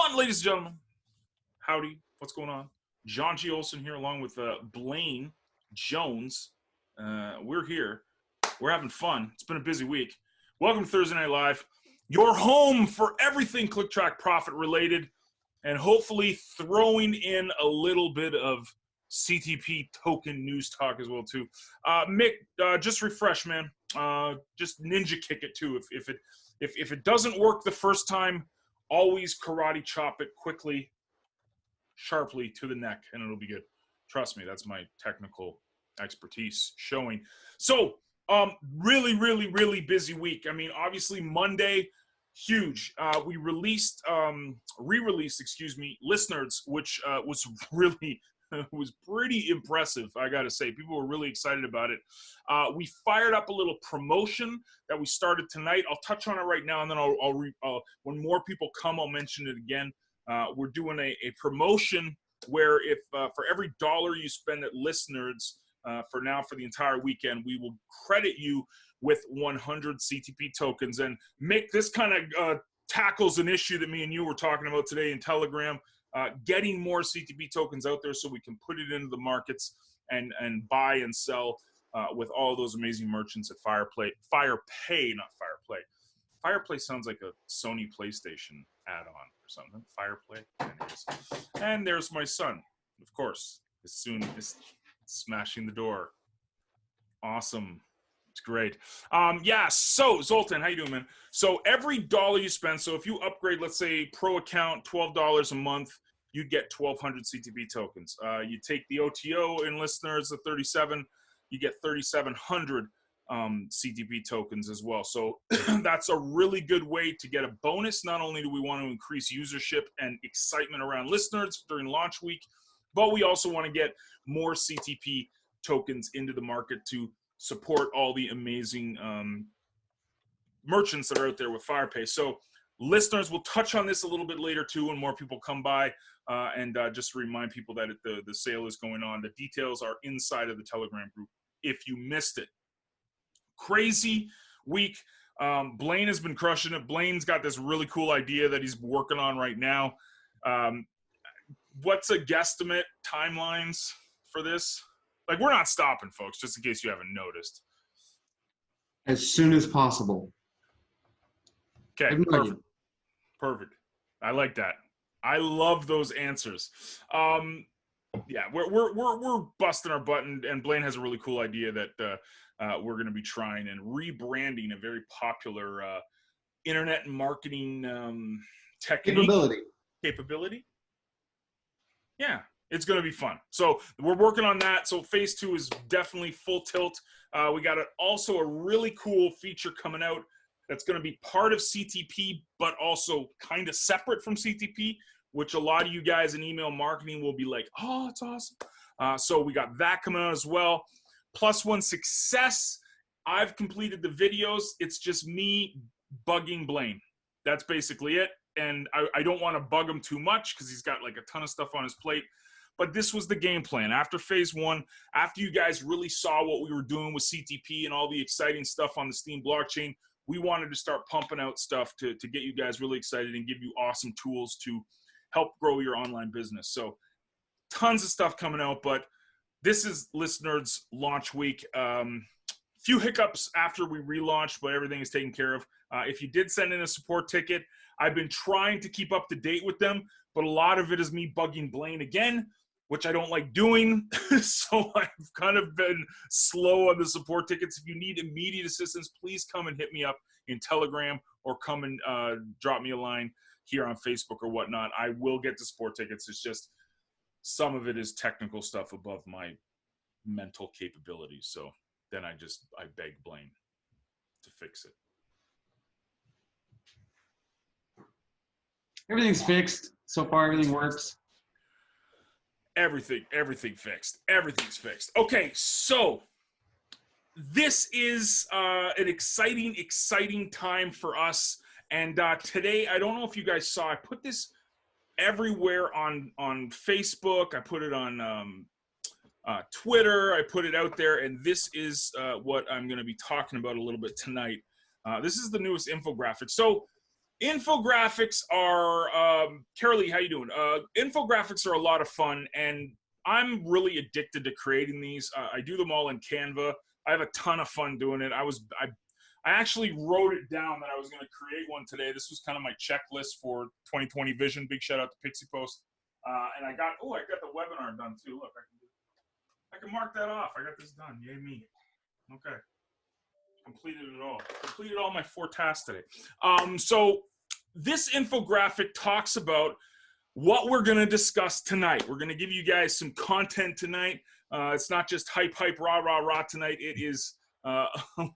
on, ladies and gentlemen. Howdy, what's going on? John G Olson here along with Blaine Jones. We're here. We're having fun. It's been a busy week. Welcome to Thursday Night Live, your home for everything click track profit related, and hopefully throwing in a little bit of CTP token news talk as well too. Mick, just refresh, man. Just ninja kick it too. If it doesn't work the first time, always karate chop it quickly, sharply to the neck, and it'll be good. Trust me, that's my technical expertise showing. So, really busy week. I mean, obviously Monday, huge. We re-released, Lissa Nerds, which was really was pretty impressive, I gotta say. People were really excited about it. We fired up a little promotion that we started tonight. I'll touch on it right now, and then when more people come, I'll mention it again. We're doing a promotion where if for every $1 you spend at Lissa Nerds, for the entire weekend, we will credit you with 100 CTP tokens. And Mick, this kind of tackles an issue that me and you were talking about today in Telegram. Getting more CTP tokens out there so we can put it into the markets and buy and sell with all those amazing merchants at Fire-Pay, not Fire-Play. Fire-Play sounds like a Sony PlayStation add-on or something. Fire-Play. Anyways. And there's my son, of course, as soon as smashing the door. Awesome. It's great. Yeah, so Zoltan, how you doing, man? So every $1 you spend, so if you upgrade, let's say pro account, $12 a month, you get 1,200 CTP tokens. You take the OTO in Lissa Nerds at 37, you get 3,700 CTP tokens as well. So that's a really good way to get a bonus. Not only do we want to increase usership and excitement around Lissa Nerds during launch week, but we also want to get more CTP tokens into the market to support all the amazing merchants that are out there with Fire-Pay. So listeners, we'll touch on this a little bit later too when more people come by, and just to remind people that the sale is going on. The details are inside of the Telegram group if you missed it. Crazy week. Blaine has been crushing it. Blaine's got this really cool idea that he's working on right now. What's a guesstimate timelines for this? Like, we're not stopping, folks, just in case you haven't noticed. As soon as possible. Okay, perfect. I like that. I love those answers. Yeah, we're busting our butt, and Blaine has a really cool idea that we're going to be trying and rebranding a very popular internet marketing technique. Capability. Yeah. It's going to be fun. So we're working on that. So phase 2 is definitely full tilt. We got also a really cool feature coming out that's going to be part of CTP, but also kind of separate from CTP, which a lot of you guys in email marketing will be like, oh, it's awesome. So we got that coming out as well. +1 success. I've completed the videos. It's just me bugging Blaine. That's basically it. And I don't want to bug him too much because he's got like a ton of stuff on his plate. But this was the game plan. After phase 1, after you guys really saw what we were doing with CTP and all the exciting stuff on the Steam blockchain, we wanted to start pumping out stuff to get you guys really excited and give you awesome tools to help grow your online business. So tons of stuff coming out, but this is Lissa Nerds launch week. Few hiccups after we relaunched, but everything is taken care of. If you did send in a support ticket, I've been trying to keep up to date with them, but a lot of it is me bugging Blaine again, which I don't like doing. So I've kind of been slow on the support tickets. If you need immediate assistance, please come and hit me up in Telegram or come and drop me a line here on Facebook or whatnot. I will get the support tickets. It's just some of it is technical stuff above my mental capabilities. So then I beg Blaine to fix it. Everything's fixed. So far, everything works. Everything fixed. Everything's fixed. Okay, so this is an exciting time for us. And today, I don't know if you guys saw, I put this everywhere on Facebook. I put it on Twitter. I put it out there. And this is what I'm going to be talking about a little bit tonight. This is the newest infographic. So Infographics are, Carolee, how you doing? Infographics are a lot of fun, and I'm really addicted to creating these. I do them all in Canva. I have a ton of fun doing it. I actually wrote it down that I was going to create one today. This was kind of my checklist for 2020 vision. Big shout out to Pixie Post. And I got the webinar done too. Look, I can mark that off. I got this done. Yay me. Okay. Completed it all. Completed all my 4 tasks today. So this infographic talks about what we're going to discuss tonight. We're going to give you guys some content tonight. It's not just hype, rah, rah, rah tonight. It is a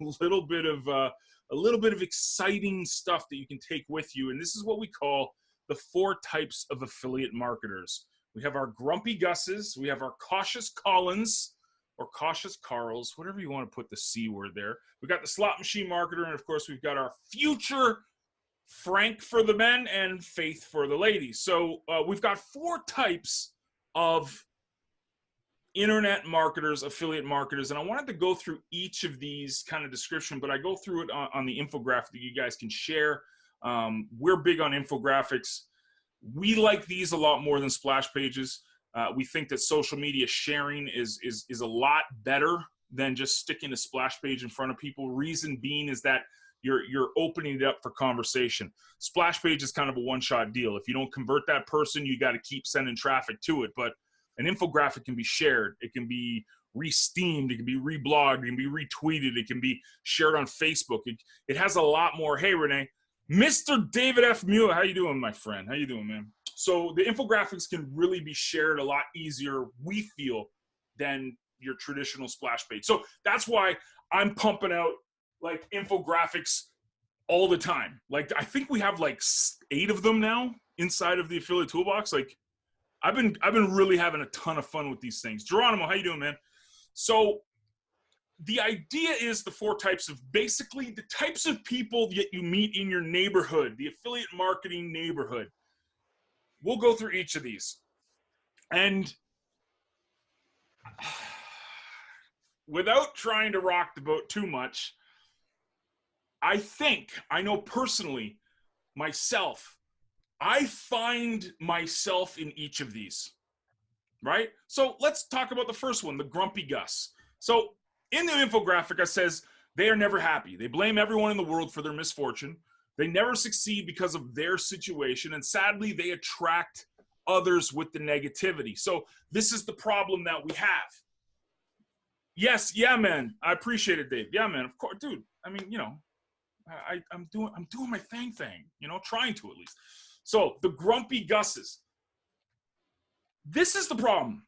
little bit of exciting stuff that you can take with you. And this is what we call the 4 types of affiliate marketers. We have our Grumpy Gus's, we have our Cautious Collins, or Cautious Carls, whatever you want to put the C word there. We got the slot machine marketer, and of course we've got our future Frank for the men and Faith for the ladies. So we've got 4 types of internet marketers, affiliate marketers, and I wanted to go through each of these kind of description, but I go through it on the infographic that you guys can share. We're big on infographics. We like these a lot more than splash pages. We think that social media sharing is a lot better than just sticking a splash page in front of people. Reason being is that you're opening it up for conversation. Splash page is kind of a one-shot deal. If you don't convert that person, you got to keep sending traffic to it. But an infographic can be shared. It can be re-steamed. It can be reblogged. It can be retweeted. It can be shared on Facebook. It has a lot more. Hey, Renee. Mr. David F. Mueller, how you doing, my friend? How you doing, man? So the infographics can really be shared a lot easier, we feel, than your traditional splash page. So that's why I'm pumping out like infographics all the time. Like I think we have like 8 of them now inside of the affiliate toolbox. Like I've been really having a ton of fun with these things. Geronimo, how you doing, man? So the idea is the 4 types of, basically the types of people that you meet in your neighborhood, the affiliate marketing neighborhood. We'll go through each of these. And without trying to rock the boat too much, I know personally, myself, I find myself in each of these, right? So let's talk about the first one, the Grumpy Gus. So in the infographic, it says they are never happy. They blame everyone in the world for their misfortune. They never succeed because of their situation, and sadly, they attract others with the negativity. So this is the problem that we have. Yes, yeah, man. I appreciate it, Dave. Yeah, man. Of course, dude. I mean, you know, I'm doing my thing, you know, trying to at least. So the Grumpy Gus's. This is the problem.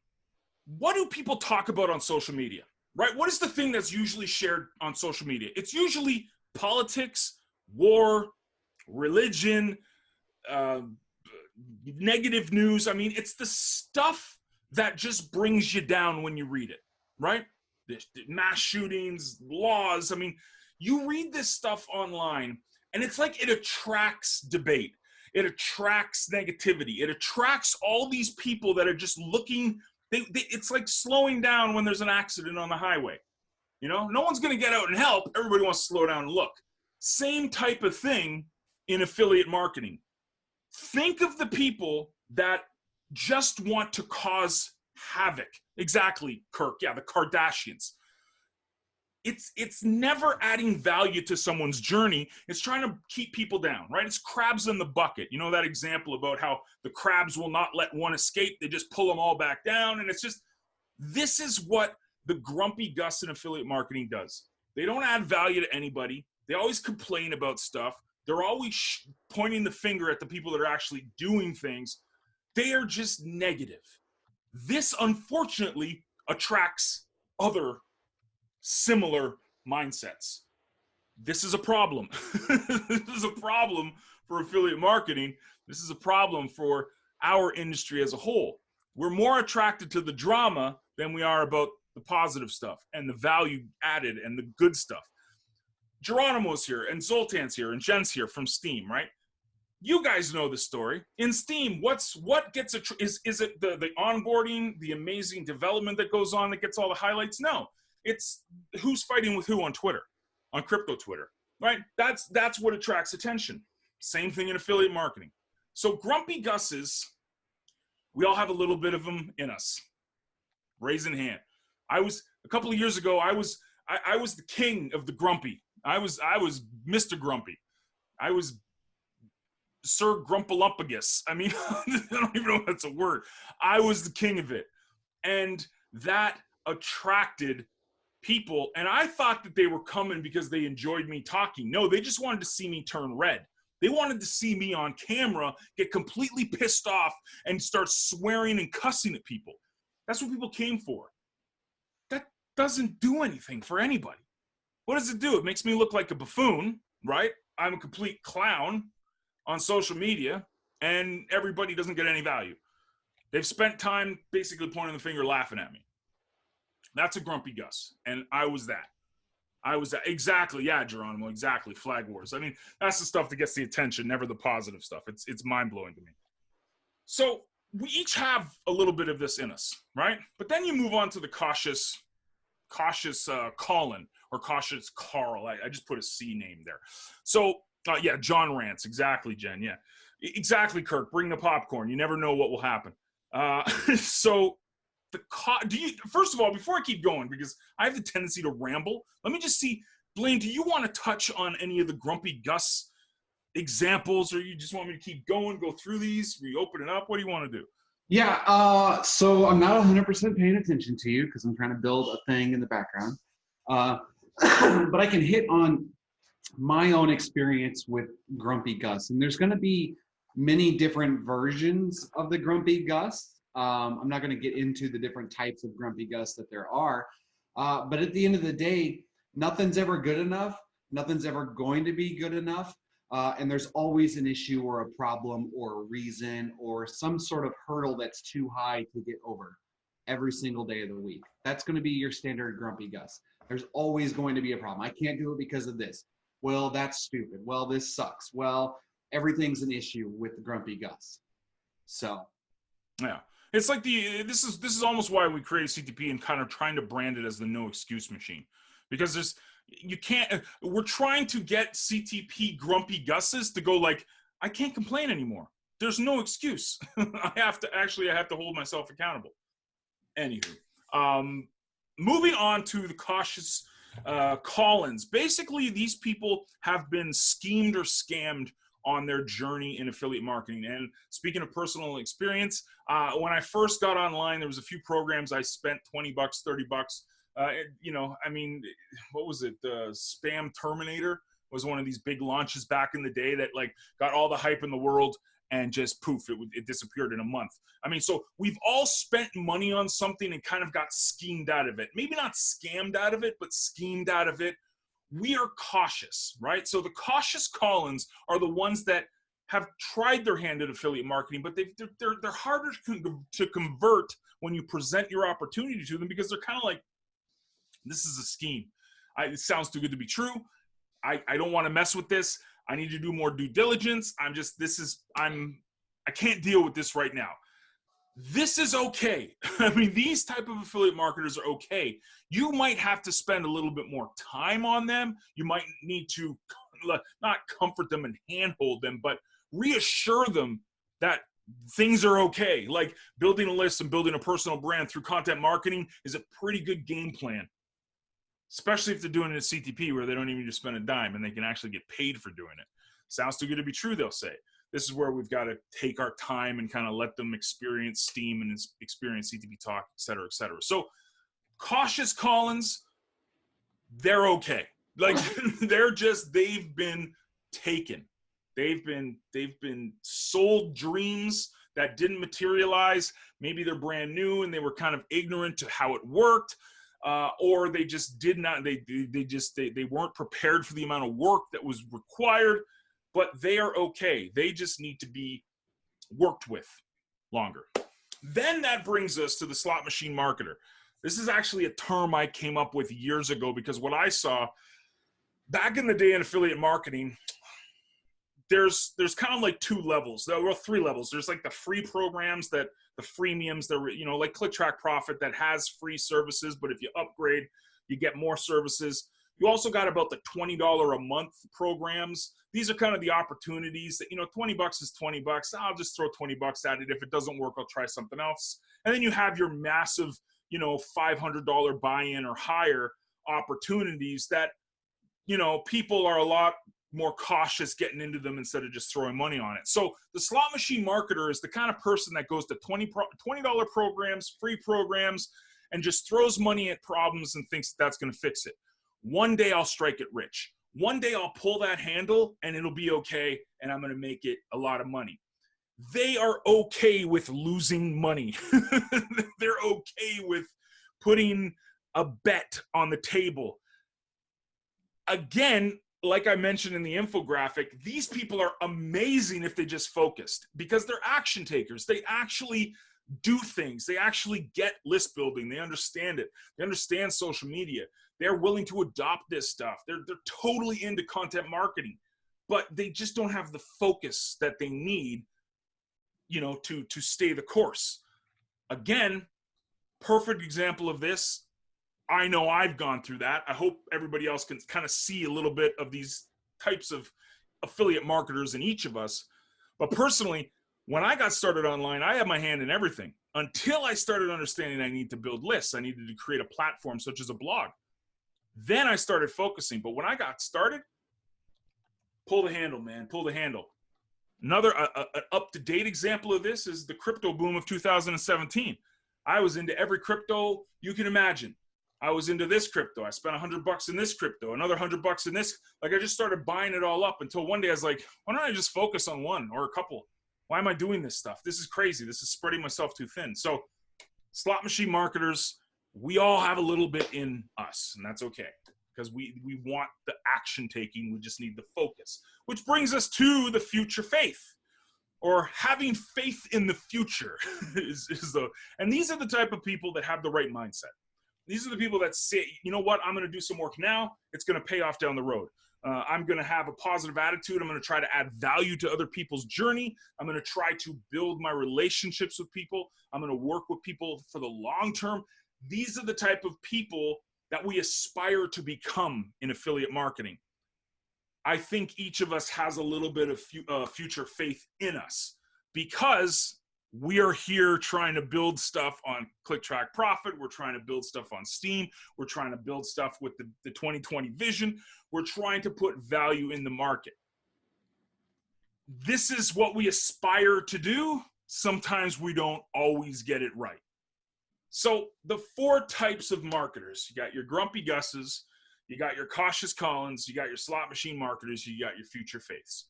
What do people talk about on social media, right? What is the thing that's usually shared on social media? It's usually politics, war, religion, negative news. I mean, it's the stuff that just brings you down when you read it, right? The mass shootings, laws. I mean, you read this stuff online and it's like it attracts debate. It attracts negativity. It attracts all these people that are just looking. It's like slowing down when there's an accident on the highway. You know, no one's going to get out and help. Everybody wants to slow down and look. Same type of thing in affiliate marketing. Think of the people that just want to cause havoc. Exactly, Kirk. Yeah, the Kardashians. It's never adding value to someone's journey. It's trying to keep people down, right? It's crabs in the bucket. You know that example about how the crabs will not let one escape. They just pull them all back down. And it's just, this is what the Grumpy Gus in affiliate marketing does. They don't add value to anybody. They always complain about stuff. They're always pointing the finger at the people that are actually doing things. They are just negative. This, unfortunately, attracts other similar mindsets. This is a problem. This is a problem for affiliate marketing. This is a problem for our industry as a whole. We're more attracted to the drama than we are about the positive stuff and the value added and the good stuff. Geronimo's here and Zoltan's here and Jen's here from Steam, right? You guys know the story. In Steam, what gets is it the onboarding, the amazing development that goes on that gets all the highlights? No. It's who's fighting with who on Twitter, on crypto Twitter, right? That's what attracts attention. Same thing in affiliate marketing. So Grumpy Gus's, we all have a little bit of them in us. Raising hand. A couple of years ago, I was the king of the grumpy. I was Mr. Grumpy. I was Sir Grumpalumpagus. I mean, I don't even know if that's a word. I was the king of it. And that attracted people. And I thought that they were coming because they enjoyed me talking. No, they just wanted to see me turn red. They wanted to see me on camera get completely pissed off and start swearing and cussing at people. That's what people came for. That doesn't do anything for anybody. What does it do? It makes me look like a buffoon, right? I'm a complete clown on social media, and everybody doesn't get any value. They've spent time basically pointing the finger, laughing at me. That's a Grumpy Gus, and I was that. Exactly. Yeah, Geronimo, exactly. Flag wars. I mean, that's the stuff that gets the attention, never the positive stuff. It's mind-blowing to me. So we each have a little bit of this in us, right? But then you move on to the cautious Colin, or cautious Carl. I just put a C name there. So yeah, John Rants. Exactly, Jen. Yeah, exactly, Kirk. Bring the popcorn. You never know what will happen. So first of all, before I keep going, because I have the tendency to ramble, let me just see, Blaine, do you want to touch on any of the Grumpy Gus examples, or you just want me to keep going, go through these, reopen it up? What do you want to do? Yeah, so I'm not 100% paying attention to you because I'm trying to build a thing in the background. But I can hit on my own experience with Grumpy Gus. And there's going to be many different versions of the Grumpy Gus. I'm not going to get into the different types of Grumpy Gus that there are. But at the end of the day, nothing's ever good enough. Nothing's ever going to be good enough. And there's always an issue or a problem or a reason or some sort of hurdle that's too high to get over every single day of the week. That's going to be your standard Grumpy Gus. There's always going to be a problem. I can't do it because of this. Well, that's stupid. Well, this sucks. Well, everything's an issue with the Grumpy Gus. So, yeah. It's like this is almost why we created CTP and kind of trying to brand it as the no excuse machine, because we're trying to get CTP Grumpy Gus's to go like, I can't complain anymore. There's no excuse. I have to hold myself accountable. Anywho, moving on to the cautious Collins. Basically, these people have been schemed or scammed on their journey in affiliate marketing. And speaking of personal experience, when I first got online, there was a few programs I spent $20, $30. I mean, what was it? The Spam Terminator was one of these big launches back in the day that like got all the hype in the world and just poof, it disappeared in a month. I mean, so we've all spent money on something and kind of got schemed out of it. Maybe not scammed out of it, but schemed out of it. We are cautious, right? So the cautious Collins are the ones that have tried their hand at affiliate marketing, but they're harder to convert when you present your opportunity to them, because they're kind of like, this is a scheme. It sounds too good to be true. I don't want to mess with this. I need to do more due diligence. I can't deal with this right now. This is okay. I mean, these type of affiliate marketers are okay. You might have to spend a little bit more time on them. You might need to not comfort them and handhold them, but reassure them that things are okay. Like building a list and building a personal brand through content marketing is a pretty good game plan, especially if they're doing it at CTP where they don't even need to spend a dime and they can actually get paid for doing it. Sounds too good to be true, they'll say. This is where we've got to take our time and kind of let them experience Steam and experience CTP Talk, et cetera, et cetera. So cautious Collins, they're okay. Like they've been taken. They've been sold dreams that didn't materialize. Maybe they're brand new and they were kind of ignorant to how it worked. Or they just did not, they weren't prepared for the amount of work that was required. But they are okay. They just need to be worked with longer. Then that brings us to the slot machine marketer. This is actually a term I came up with years ago, because what I saw back in the day in affiliate marketing, there's kind of like two levels. There were three levels. There's like the free programs, the freemiums, like Click Track Profit that has free services, but if you upgrade, you get more services. You also got about the $20 a month programs. These are kind of the opportunities that, you know, 20 bucks is 20 bucks. I'll just throw 20 bucks at it. If it doesn't work, I'll try something else. And then you have your massive, you know, $500 buy-in or higher opportunities that, you know, people are a lot more cautious getting into them instead of just throwing money on it. So the slot machine marketer is the kind of person that goes to $20 programs, free programs, and just throws money at problems and thinks that's going to fix it. One day I'll strike it rich. One day I'll pull that handle and it'll be okay, and I'm going to make it a lot of money. They are okay with losing money. They're okay with putting a bet on the table. Again, like I mentioned in the infographic, these people are amazing if they just focused, because they're action takers. They actually do things. They actually get list building. They understand it. They understand social media. They're willing to adopt this stuff. They're totally into content marketing, but they just don't have the focus that they need, you know, to stay the course. Again, perfect example of this. I know I've gone through that. I hope everybody else can kind of see a little bit of these types of affiliate marketers in each of us. But personally, when I got started online, I had my hand in everything until I started understanding I need to build lists. I needed to create a platform such as a blog. Then I started focusing. But when I got started, pull the handle, man, pull the handle. Another an up-to-date example of this is the crypto boom of 2017. I was into every crypto you can imagine. I was into this crypto. I spent $100 in this crypto, another $100 in this. Like, I just started buying it all up until one day I was like, why don't I just focus on one or a couple? Why am I doing this stuff? This is crazy. This is spreading myself too thin. So slot machine marketers, we all have a little bit in us, and that's okay, because we want the action taking. We just need the focus, which brings us to the future faith, or having faith in the future. And these are the type of people that have the right mindset. These are the people that say, you know what, I'm going to do some work now. It's going to pay off down the road. I'm going to have a positive attitude. I'm going to try to add value to other people's journey. I'm going to try to build my relationships with people. I'm going to work with people for the long term. These are the type of people that we aspire to become in affiliate marketing. I think each of us has a little bit of future faith in us, because we are here trying to build stuff on Click Track Profit. We're trying to build stuff on Steam. We're trying to build stuff with the 2020 vision. We're trying to put value in the market. This is what we aspire to do. Sometimes we don't always get it right. So the 4 types of marketers: you got your Grumpy Gus's, you got your Cautious Collins, you got your slot machine marketers, you got your future faiths.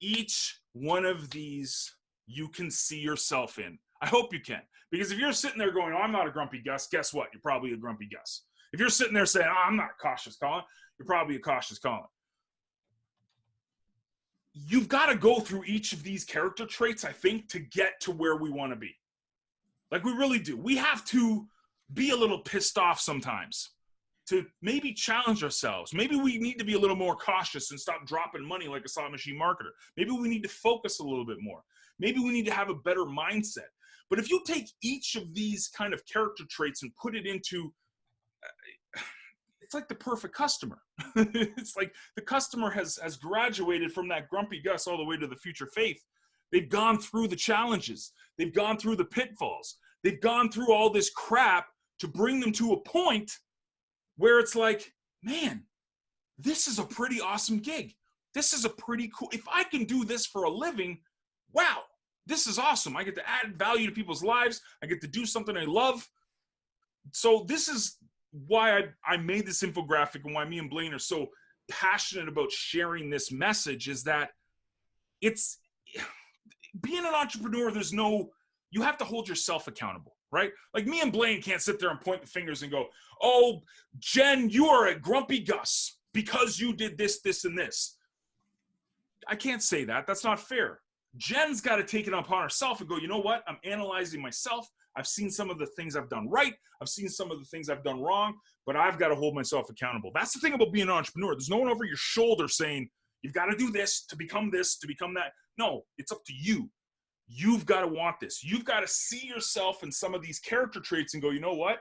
Each one of these you can see yourself in. I hope you can. Because if you're sitting there going, oh, I'm not a Grumpy Gus, guess what? You're probably a Grumpy Gus. If you're sitting there saying, oh, I'm not a Cautious Colin, you're probably a Cautious Colin. You've got to go through each of these character traits, I think, to get to where we want to be. Like, we really do. We have to be a little pissed off sometimes to maybe challenge ourselves. Maybe we need to be a little more cautious and stop dropping money like a slot machine marketer. Maybe we need to focus a little bit more. Maybe we need to have a better mindset. But if you take each of these kind of character traits and put it into, it's like the perfect customer. It's like the customer has graduated from that Grumpy Gus all the way to the future faith. They've gone through the challenges. They've gone through the pitfalls. They've gone through all this crap to bring them to a point where it's like, man, this is a pretty awesome gig. This is a pretty cool, if I can do this for a living, wow, this is awesome. I get to add value to people's lives. I get to do something I love. So this is why I made this infographic, and why me and Blaine are so passionate about sharing this message, is that it's being an entrepreneur. You have to hold yourself accountable, right? Like, me and Blaine can't sit there and point the fingers and go, oh, Jen, you are a Grumpy Gus because you did this, this, and this. I can't say that. That's not fair. Jen's got to take it upon herself and go, you know what? I'm analyzing myself. I've seen some of the things I've done right. I've seen some of the things I've done wrong, but I've got to hold myself accountable. That's the thing about being an entrepreneur. There's no one over your shoulder saying, you've got to do this, to become that. No, it's up to you. You've got to want this. You've got to see yourself in some of these character traits and go, you know what?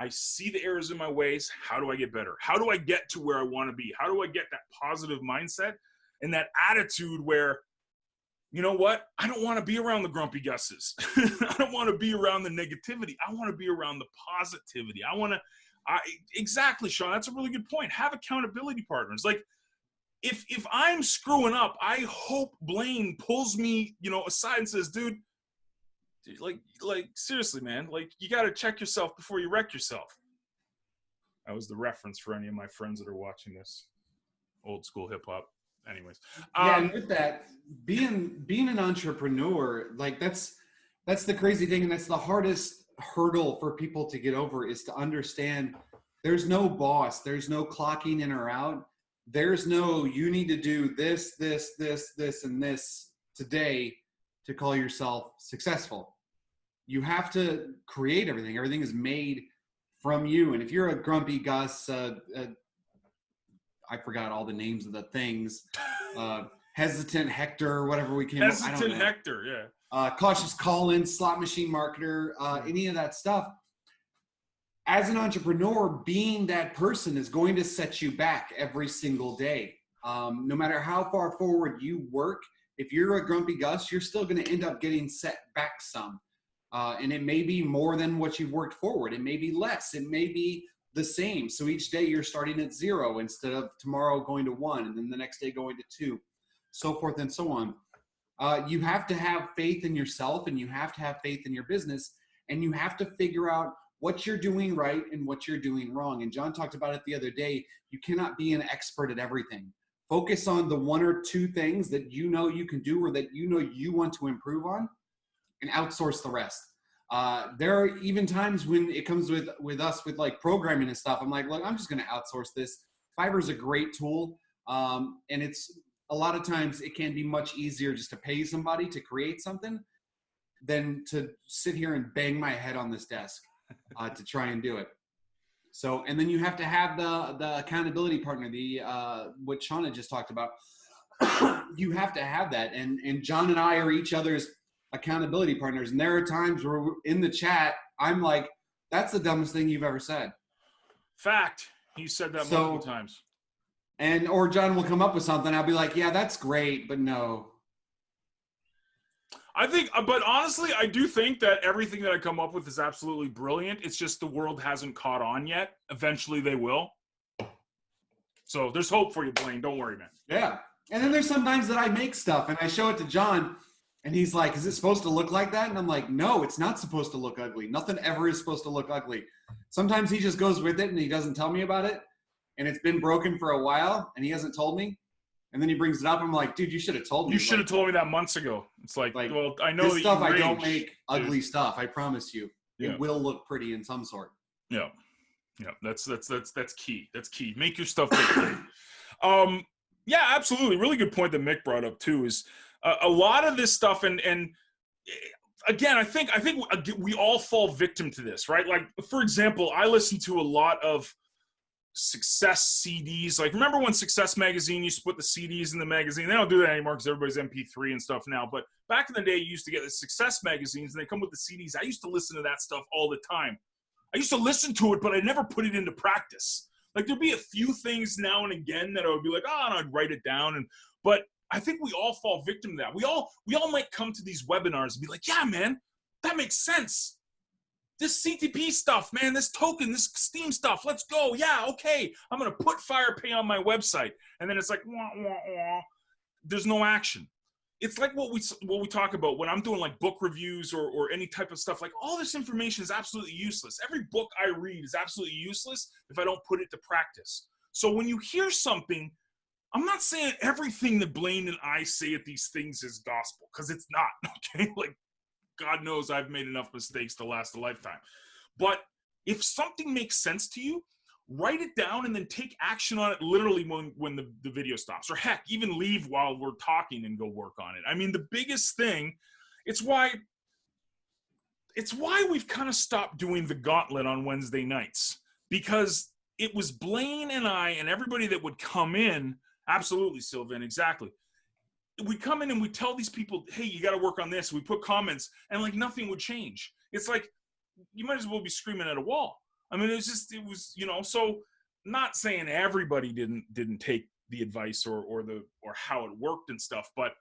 I see the errors in my ways. How do I get better? How do I get to where I want to be? How do I get that positive mindset and that attitude where, you know what? I don't want to be around the grumpy Gus's. I don't want to be around the negativity. I want to be around the positivity. Exactly, Sean. That's a really good point. Have accountability partners. Like, if I'm screwing up, I hope Blaine pulls me, aside and says, dude, like seriously, man, like you got to check yourself before you wreck yourself. That was the reference for any of my friends that are watching this. Old school hip hop. Anyways, and with that, being an entrepreneur, like that's the crazy thing, and that's the hardest hurdle for people to get over, is to understand there's no boss, there's no clocking in or out, there's no you need to do this, and this today to call yourself successful. You have to create everything. Everything is made from you, and if you're a grumpy Gus, I forgot all the names of the things. Hesitant Hector, whatever we came up with. Hesitant Hector, yeah. Cautious Colin, slot machine marketer, any of that stuff. As an entrepreneur, being that person is going to set you back every single day. No matter how far forward you work, if you're a grumpy Gus, you're still going to end up getting set back some. And it may be more than what you've worked forward. It may be less. It may be the same. So each day you're starting at 0 instead of tomorrow going to 1, and then the next day going to 2, so forth and so on. You have to have faith in yourself, and you have to have faith in your business, and you have to figure out what you're doing right and what you're doing wrong. And John talked about it the other day. You cannot be an expert at everything. Focus on the 1 or 2 things that you know you can do or that you know you want to improve on, and outsource the rest. There are even times when it comes with us with like programming and stuff. I'm like, look, I'm just going to outsource this. Fiverr is a great tool. And it's a lot of times it can be much easier just to pay somebody to create something than to sit here and bang my head on this desk to try and do it. So, and then you have to have the accountability partner, what Sean had just talked about. You have to have that. And John and I are each other's accountability partners, and there are times where in the chat I'm like, that's the dumbest thing you've ever said. Fact. He said that multiple times. Or John will come up with something, I'll be like, yeah, that's great, but no. I think, but honestly, I do think that everything that I come up with is absolutely brilliant. It's just the world hasn't caught on yet. Eventually they will. So there's hope for you, Blaine. Don't worry, man. Yeah. And then there's sometimes that I make stuff and I show it to John, and he's like, is it supposed to look like that? And I'm like, no, it's not supposed to look ugly. Nothing ever is supposed to look ugly. Sometimes he just goes with it and he doesn't tell me about it. And it's been broken for a while and he hasn't told me. And then he brings it up. I'm like, dude, you should have told me. You should have told me that months ago. It's like well, I know this that stuff. I don't make ugly stuff. I promise you. Yeah. It will look pretty in some sort. Yeah. Yeah. That's key. That's key. Make your stuff look pretty. Yeah, absolutely. Really good point that Mick brought up too, is a lot of this stuff. And again, I think we all fall victim to this, right? Like, for example, I listen to a lot of Success CDs. Like, remember when Success Magazine used to put the CDs in the magazine? They don't do that anymore because everybody's MP3 and stuff now. But back in the day, you used to get the Success magazines and they come with the CDs. I used to listen to that stuff all the time. I used to listen to it, but I never put it into practice. Like, there'd be a few things now and again that I would be like, oh, and I'd write it down. But I think we all fall victim to that. We all might come to these webinars and be like, yeah, man, that makes sense. This CTP stuff, man, this token, this Steam stuff, let's go. Yeah, okay. I'm going to put Fire-Pay on my website. And then it's like, wah, wah, wah. There's no action. It's like what we talk about when I'm doing like book reviews or any type of stuff. Like, all this information is absolutely useless. Every book I read is absolutely useless if I don't put it to practice. So when you hear something, I'm not saying everything that Blaine and I say at these things is gospel, because it's not, okay? Like, God knows I've made enough mistakes to last a lifetime. But if something makes sense to you, write it down and then take action on it literally when the video stops. Or heck, even leave while we're talking and go work on it. I mean, the biggest thing, it's why we've kind of stopped doing the gauntlet on Wednesday nights. Because it was Blaine and I and everybody that would come in, absolutely, Sylvan, exactly. We come in and we tell these people, hey, you got to work on this. We put comments and like nothing would change. It's like, you might as well be screaming at a wall. I mean, it was, you know, so not saying everybody didn't take the advice or how it worked and stuff, but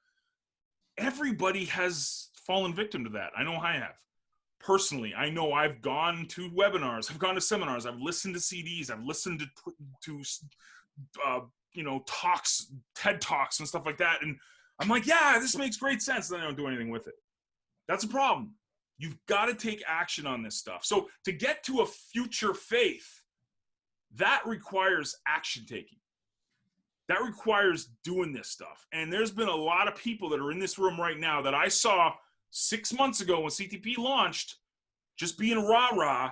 everybody has fallen victim to that. I know I have. Personally, I know I've gone to webinars, I've gone to seminars, I've listened to CDs, I've listened to you know, talks, TED Talks and stuff like that, and I'm like, yeah, this makes great sense. Then I don't do anything with it. That's a problem. You've got to take action on this stuff. So to get to a future faith, that requires action taking. That requires doing this stuff. And there's been a lot of people that are in this room right now that I saw 6 months ago when CTP launched, just being rah-rah,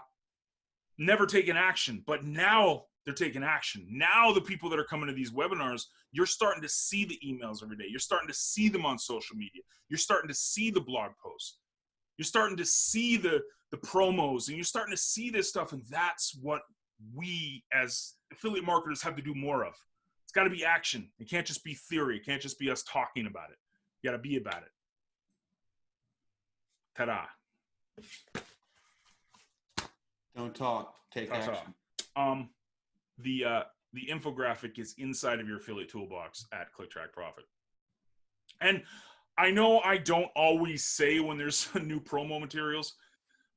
never taking action. But now they're taking action. Now the people that are coming to these webinars, you're starting to see the emails every day. You're starting to see them on social media. You're starting to see the blog posts. You're starting to see the promos, and you're starting to see this stuff. And that's what we as affiliate marketers have to do more of. It's got to be action. It can't just be theory. It can't just be us talking about it. You got to be about it. Ta-da. Don't talk. Take action. The infographic is inside of your affiliate toolbox at Click Track Profit. And I know I don't always say when there's new promo materials,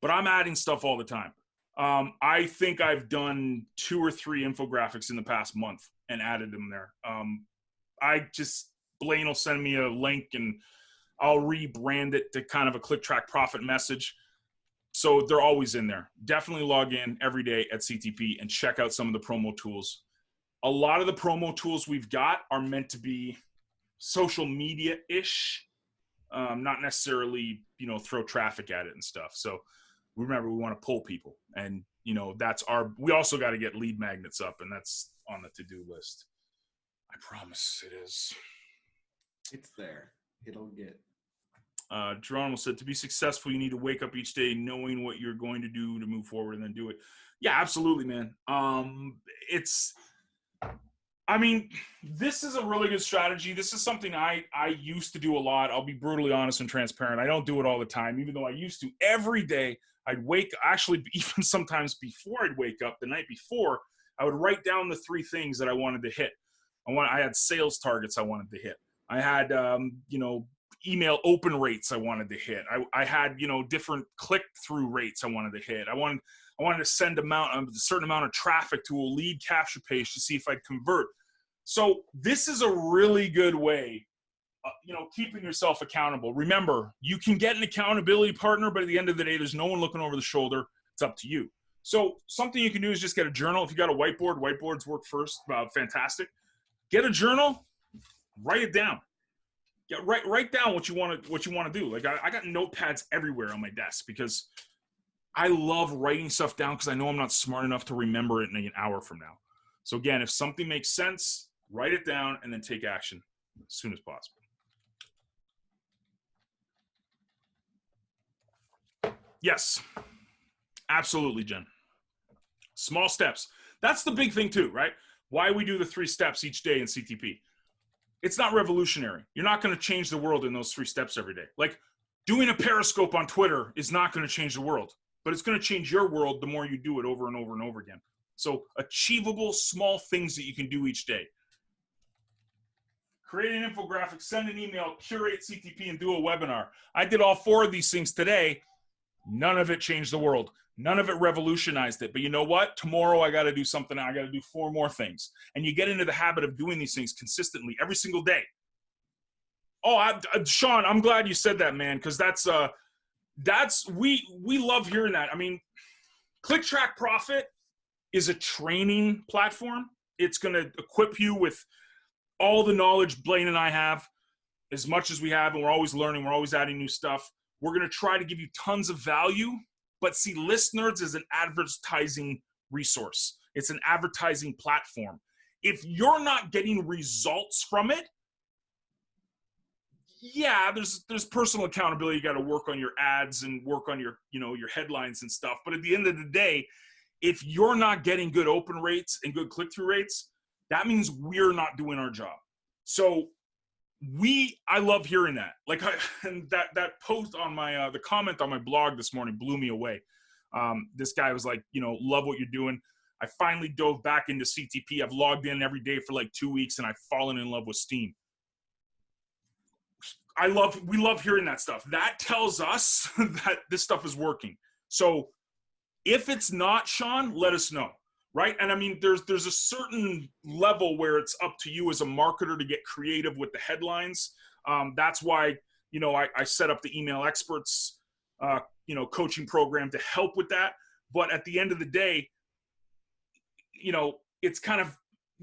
but I'm adding stuff all the time. I think I've done 2 or 3 infographics in the past month and added them there. Blaine will send me a link and I'll rebrand it to kind of a Click Track Profit message. So they're always in there. Definitely log in every day at CTP and check out some of the promo tools. A lot of the promo tools we've got are meant to be social media-ish, not necessarily, you know, throw traffic at it and stuff. So remember, we want to pull people, and you know, we also got to get lead magnets up, and that's on the to-do list. I promise it is. It's there. It'll get. Geronimo said, to be successful, you need to wake up each day knowing what you're going to do to move forward and then do it. Yeah, absolutely, man. I mean, this is a really good strategy. This is something I used to do a lot. I'll be brutally honest and transparent. I don't do it all the time, even though I used to. Every day, actually, even sometimes before I'd wake up, the night before, I would write down the 3 things that I wanted to hit. I had sales targets I wanted to hit. I had, you know, email open rates I wanted to hit. I had, you know, different click-through rates I wanted to hit. I wanted to send a certain amount of traffic to a lead capture page to see if I'd convert. So this is a really good way, you know, keeping yourself accountable. Remember, you can get an accountability partner, but at the end of the day, there's no one looking over the shoulder. It's up to you. So something you can do is just get a journal. If you got a whiteboard, whiteboards work first. Fantastic. Get a journal, write it down. Yeah, write down what you want to do. Like I got notepads everywhere on my desk because I love writing stuff down because I know I'm not smart enough to remember it in an hour from now. So again, if something makes sense, write it down and then take action as soon as possible. Yes, absolutely, Jen. Small steps. That's the big thing too, right? Why we do the 3 steps each day in CTP. It's not revolutionary. You're not going to change the world in those 3 steps every day. Like doing a Periscope on Twitter is not going to change the world, but it's going to change your world the more you do it over and over and over again. So achievable small things that you can do each day. Create an infographic, send an email, curate CTP, and do a webinar. I did all 4 of these things today. None of it changed the world. None of it revolutionized it. But you know what? Tomorrow I got to do something. I got to do 4 more things. And you get into the habit of doing these things consistently every single day. Oh, Sean, I'm glad you said that, man, because we love hearing that. I mean, Click Track Profit is a training platform. It's going to equip you with all the knowledge Blaine and I have, as much as we have, and we're always learning. We're always adding new stuff. We're going to try to give you tons of value. But see, Lissa Nerds is an advertising resource. It's an advertising platform. If you're not getting results from it, yeah, there's personal accountability. You got to work on your ads and work on your, you know, your headlines and stuff. But at the end of the day, if you're not getting good open rates and good click-through rates, that means we're not doing our job. So I love hearing that. Like, and that post on my, the comment on my blog this morning blew me away. This guy was like, love what you're doing. I finally dove back into CTP. I've logged in every day for like 2 weeks, and I've fallen in love with Steam. We love hearing that stuff. That tells us that this stuff is working. So if it's not, Sean, let us know, right? And I mean, there's a certain level where it's up to you as a marketer to get creative with the headlines. That's why, I set up the email experts, coaching program to help with that. But at the end of the day, it's kind of,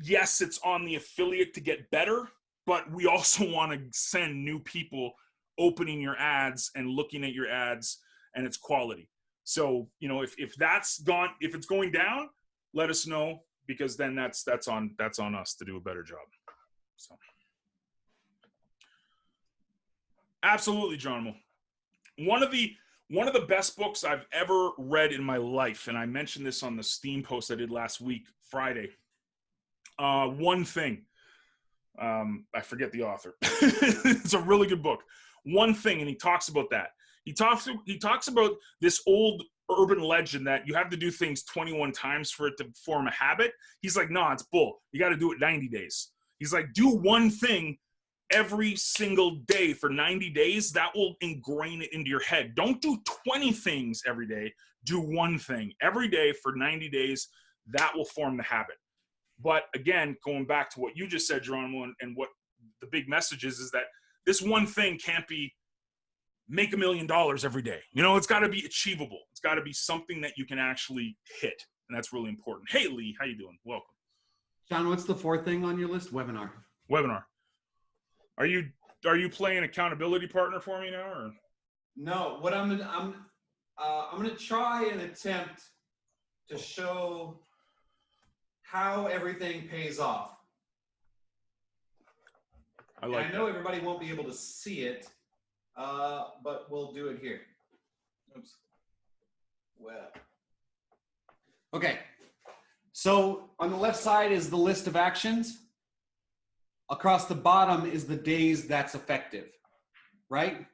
yes, it's on the affiliate to get better, but we also want to send new people opening your ads and looking at your ads and its quality. So, if it's going down, let us know, because then that's on us to do a better job. So absolutely, John. One of the best books I've ever read in my life, and I mentioned this on the Steam post I did last week, Friday. One Thing. I forget the author. It's a really good book. One Thing, and he talks about that. He talks about this old urban legend that you have to do things 21 times for it to form a habit. He's like, no, it's bull. You got to do it 90 days. He's like, do one thing every single day for 90 days. That will ingrain it into your head. Don't do 20 things every day. Do one thing every day for 90 days. That will form the habit. But again, going back to what you just said, Geronimo, and what the big message is that this one thing can't be make $1 million every day. It's got to be achievable. It's got to be something that you can actually hit. And that's really important. Hey, Lee, how you doing? Welcome. John, what's the fourth thing on your list? Webinar. Are you playing accountability partner for me now, or? No, what I'm gonna try and attempt to show how everything pays off. I know everybody won't be able to see it, but we'll do it here. Oops. Well. Okay. So on the left side is the list of actions. Across the bottom is the days that's effective, right?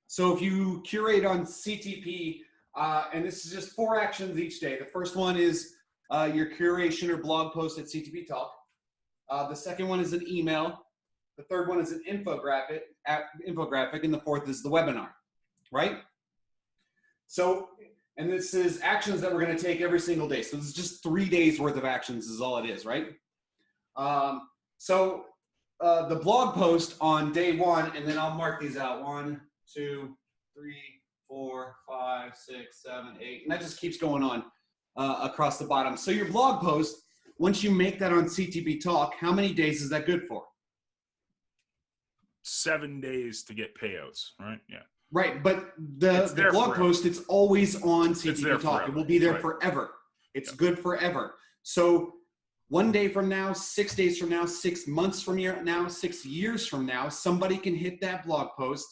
So if you curate on CTP, and this is just 4 actions each day. The first one is your curation or blog post at CTP Talk. The second one is an email. The third one is an infographic, and the fourth is the webinar, right? So, and this is actions that we're going to take every single day. So this is just 3 days worth of actions is all it is, right? So the blog post on day 1, and then I'll mark these out. 1, 2, 3, 4, 5, 6, 7, 8, and that just keeps going on across the bottom. So your blog post, once you make that on CTP Talk, how many days is that good for? 7 days to get payouts, right? Yeah. Right, but the blog post, it's always on CTP Talk. It will be there forever. It's good forever. So 1 day from now, 6 days from now, 6 months from now, 6 years from now, somebody can hit that blog post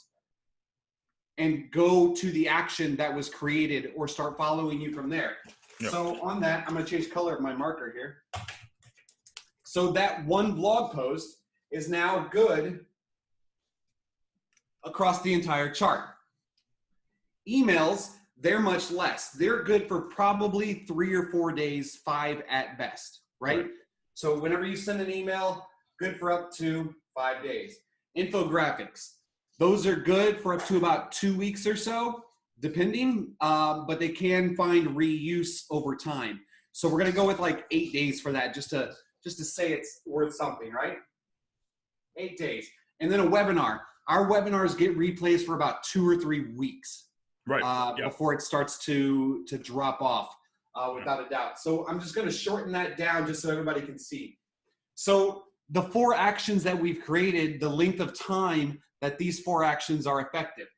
and go to the action that was created or start following you from there. Yep. So on that, I'm going to change color of my marker here. So that one blog post is now good across the entire chart. Emails, they're much less. They're good for probably 3 or 4 days, 5 at best, right? So whenever you send an email, good for up to 5 days. Infographics, those are good for up to about 2 weeks or so, depending, but they can find reuse over time. So we're gonna go with like 8 days for that, just to say it's worth something, right? 8 days. And then a webinar. Our webinars get replays for about 2 or 3 weeks, before it starts to drop off, without a doubt. So I'm just gonna shorten that down just so everybody can see. So the 4 actions that we've created, the length of time that these 4 actions are effective.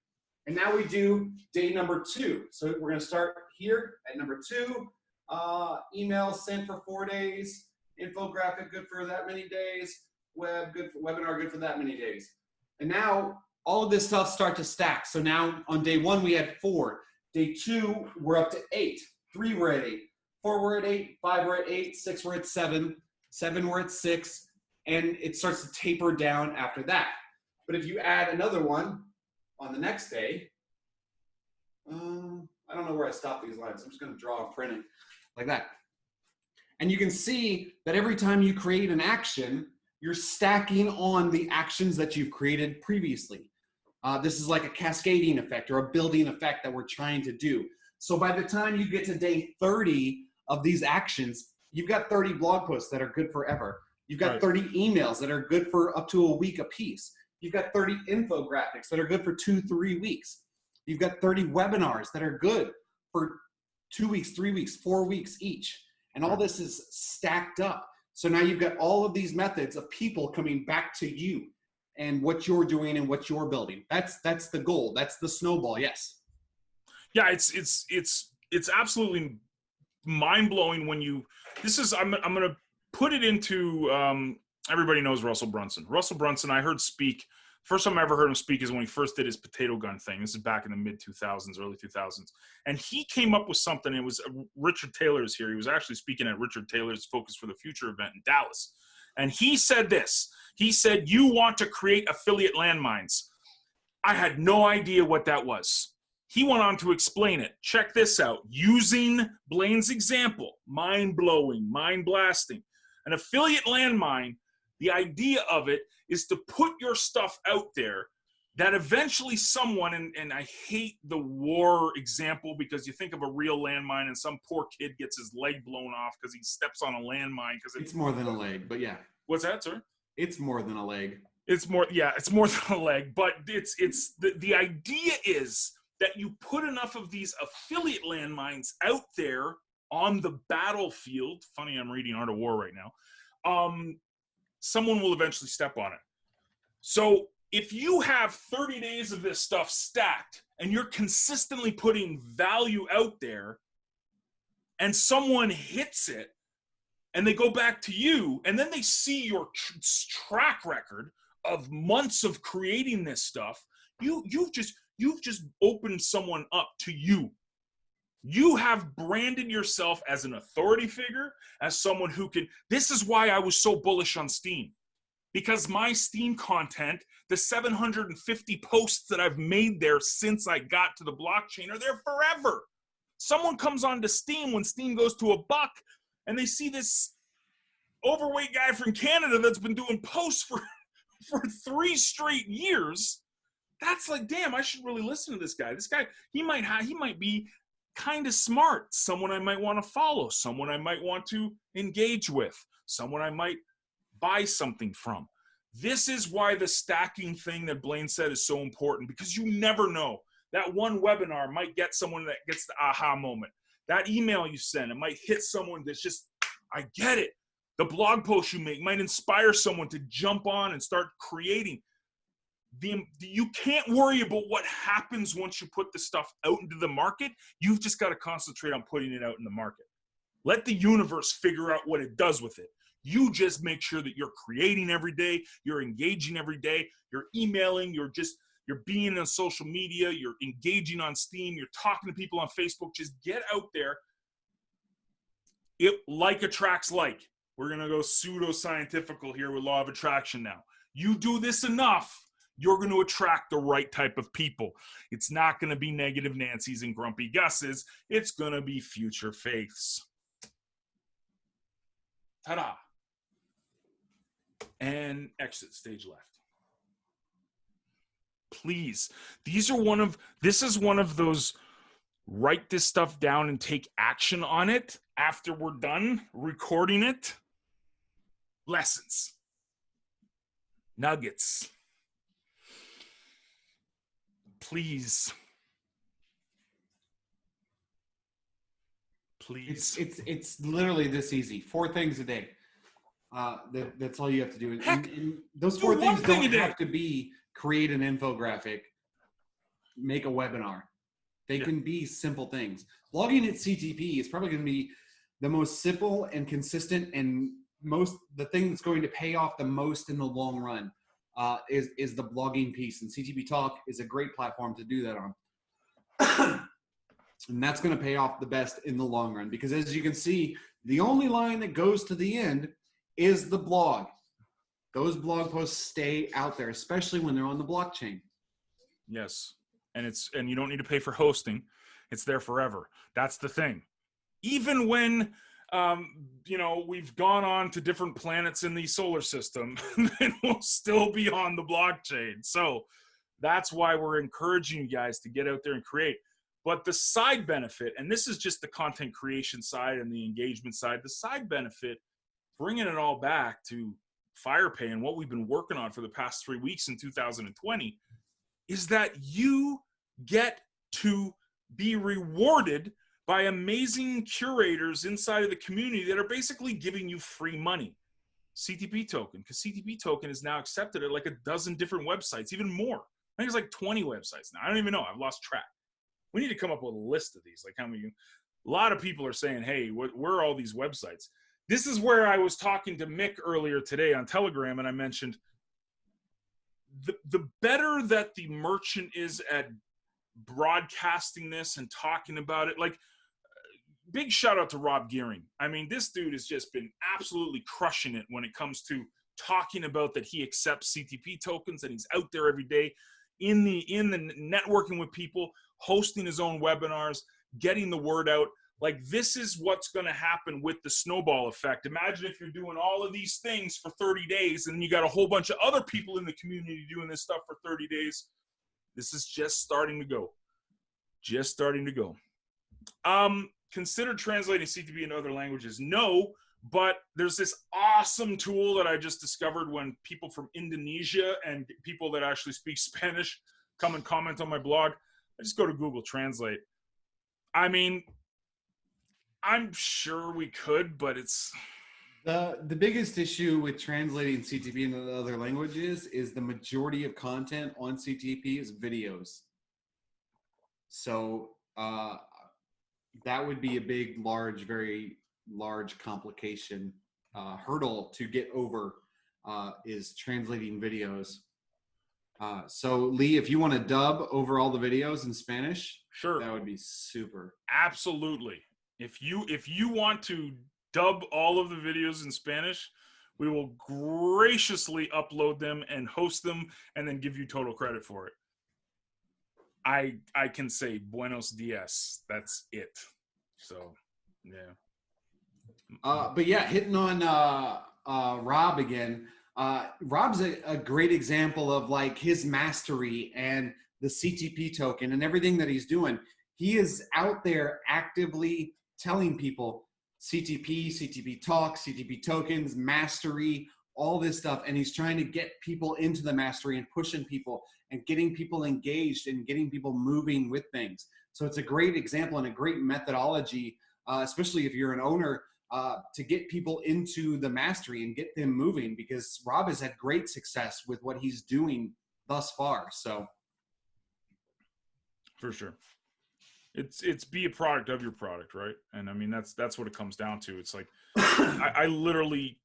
And now we do day number 2. So we're gonna start here at number 2. Email sent for 4 days, infographic good for that many days, webinar good for that many days. And now all of this stuff start to stack. So now on day 1 we had 4. Day 2 we're up to 8. 3 we're at 8. 4 we're at 8. 5 we're at 8. 6 we're at 7. 7 we're at 6. And it starts to taper down after that. But if you add another one on the next day, I don't know where I stopped these lines. I'm just going to draw a printing like that. And you can see that every time you create an action, you're stacking on the actions that you've created previously. This is like a cascading effect or a building effect that we're trying to do. So by the time you get to day 30 of these actions, you've got 30 blog posts that are good forever. You've got 30 emails that are good for up to a week apiece. You've got 30 infographics that are good for 2-3 weeks. You've got 30 webinars that are good for 2 weeks, 3 weeks, 4 weeks each. And all this is stacked up. So now you've got all of these methods of people coming back to you and what you're doing and what you're building. That's the goal. That's the snowball. Yes. Yeah, it's absolutely mind-blowing when you, I'm going to put it into, everybody knows Russell Brunson. Russell Brunson, I heard speak, first time I ever heard him speak is when he first did his potato gun thing. This is back in the mid-2000s, early 2000s. And he came up with something, it was Richard Taylor's here. He was actually speaking at Richard Taylor's Focus for the Future event in Dallas. And he said this, he said, you want to create affiliate landmines. I had no idea what that was. He went on to explain it. Check this out. Using Blaine's example, mind-blowing, mind-blasting. An affiliate landmine, the idea of it is to put your stuff out there that eventually someone, and I hate the war example because you think of a real landmine and some poor kid gets his leg blown off because he steps on a landmine. Because it's more than a leg, but yeah. What's that, sir? It's more than a leg. It's more than a leg, but it's the idea is that you put enough of these affiliate landmines out there on the battlefield. Funny, I'm reading Art of War right now. Someone will eventually step on it. So if you have 30 days of this stuff stacked and you're consistently putting value out there and someone hits it and they go back to you and then they see your track record of months of creating this stuff, you've just opened someone up to you. You have branded yourself as an authority figure, as someone who can, this is why I was so bullish on Steam. Because my Steam content, the 750 posts that I've made there since I got to the blockchain are there forever. Someone comes onto Steam when Steam goes to $1 and they see this overweight guy from Canada that's been doing posts for 3 straight years. That's like, damn, I should really listen to this guy. This guy, he might be kind of smart. Someone I might want to follow. Someone I might want to engage with. Someone I might buy something from. This is why the stacking thing that Blaine said is so important, because you never know. That one webinar might get someone that gets the aha moment. That email you send, it might hit someone that's just, I get it. The blog post you make might inspire someone to jump on and start creating. You can't worry about what happens once you put the stuff out into the market. You've just got to concentrate on putting it out in the market. Let the universe figure out what it does with it. You just make sure that you're creating every day, you're engaging every day, you're emailing, you're being on social media, you're engaging on Steam, you're talking to people on Facebook. Just get out there. It like attracts like. We're going to go pseudo-scientifical here with law of attraction now. You do this enough, you're going to attract the right type of people. It's not going to be negative Nancy's and grumpy Gus's. It's going to be future faiths. Ta-da. And exit stage left. Please. This is one of those write this stuff down and take action on it after we're done recording it. Lessons. Nuggets. Please. It's literally this easy. 4 things a day. That's all you have to do. And those 4 things don't have to be create an infographic, make a webinar. They can be simple things. Blogging at CTP is probably going to be the most simple and consistent and the thing that's going to pay off the most in the long run. Is the blogging piece, and CTP Talk is a great platform to do that on. And that's going to pay off the best in the long run, because as you can see, the only line that goes to the end is the blog. Those blog posts stay out there, especially when they're on the blockchain. Yes, and you don't need to pay for hosting. It's there forever. That's the thing. Even when, we've gone on to different planets in the solar system, it will still be on the blockchain. So that's why we're encouraging you guys to get out there and create. But the side benefit, and this is just the content creation side and the engagement side, the side benefit, bringing it all back to Fire-Pay and what we've been working on for the past 3 weeks in 2020, is that you get to be rewarded by amazing curators inside of the community that are basically giving you free money. CTP Token, because CTP Token is now accepted at like a dozen different websites, even more. I think it's like 20 websites now. I don't even know. I've lost track. We need to come up with a list of these. Like how many? A lot of people are saying, hey, where are all these websites? This is where I was talking to Mick earlier today on Telegram, and I mentioned the better that the merchant is at broadcasting this and talking about it. Like, big shout out to Rob Gearing. I mean, this dude has just been absolutely crushing it when it comes to talking about that he accepts CTP tokens, and he's out there every day in the networking with people, hosting his own webinars, getting the word out. Like, this is what's going to happen with the snowball effect. Imagine if you're doing all of these things for 30 days and you got a whole bunch of other people in the community doing this stuff for 30 days. This is just starting to go. Just starting to go. Consider translating CTP into other languages. No, but there's this awesome tool that I just discovered when people from Indonesia and people that actually speak Spanish come and comment on my blog. I just go to Google Translate. I mean, I'm sure we could, but it's... The biggest issue with translating CTP into other languages is the majority of content on CTP is videos. So that would be a big, very large complication hurdle to get over is translating videos. So Lee, if you want to dub over all the videos in Spanish, sure, that would be super. Absolutely. If you want to dub all of the videos in Spanish, we will graciously upload them and host them and then give you total credit for it. I can say buenos dias. That's it. So, yeah. But yeah, hitting on Rob again. Rob's a great example of like his mastery and the CTP token and everything that he's doing. He is out there actively telling people CTP, CTP talk, CTP tokens, mastery, all this stuff. And he's trying to get people into the mastery and pushing people and getting people engaged and getting people moving with things. So it's a great example and a great methodology, especially if you're an owner, to get people into the mastery and get them moving, because Rob has had great success with what he's doing thus far. So for sure. It's be a product of your product, right? And I mean, that's what it comes down to. It's like, I literally,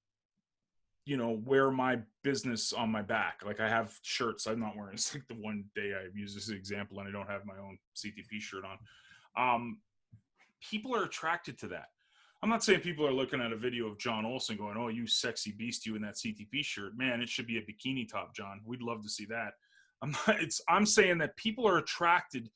wear my business on my back. Like, I have shirts I'm not wearing. It's like the one day I use this as an example and I don't have my own CTP shirt on. People are attracted to that. I'm not saying people are looking at a video of John Olson going, oh, you sexy beast, you in that CTP shirt. Man, it should be a bikini top, John. We'd love to see that. I'm saying that people are attracted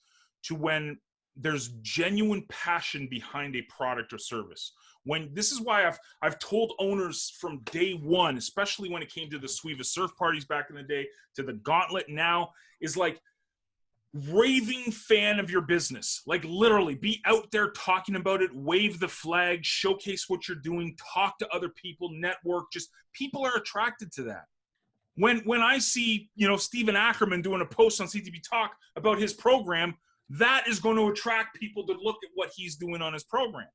to when there's genuine passion behind a product or service. When this is why I've told owners from day one, especially when it came to the Suiva surf parties back in the day, to the Gauntlet now, is like, raving fan of your business. Like, literally be out there talking about it, wave the flag, showcase what you're doing, talk to other people, network. Just people are attracted to that. When I see, Stephen Ackerman doing a post on CTP Talk about his program, that is going to attract people to look at what he's doing on his program.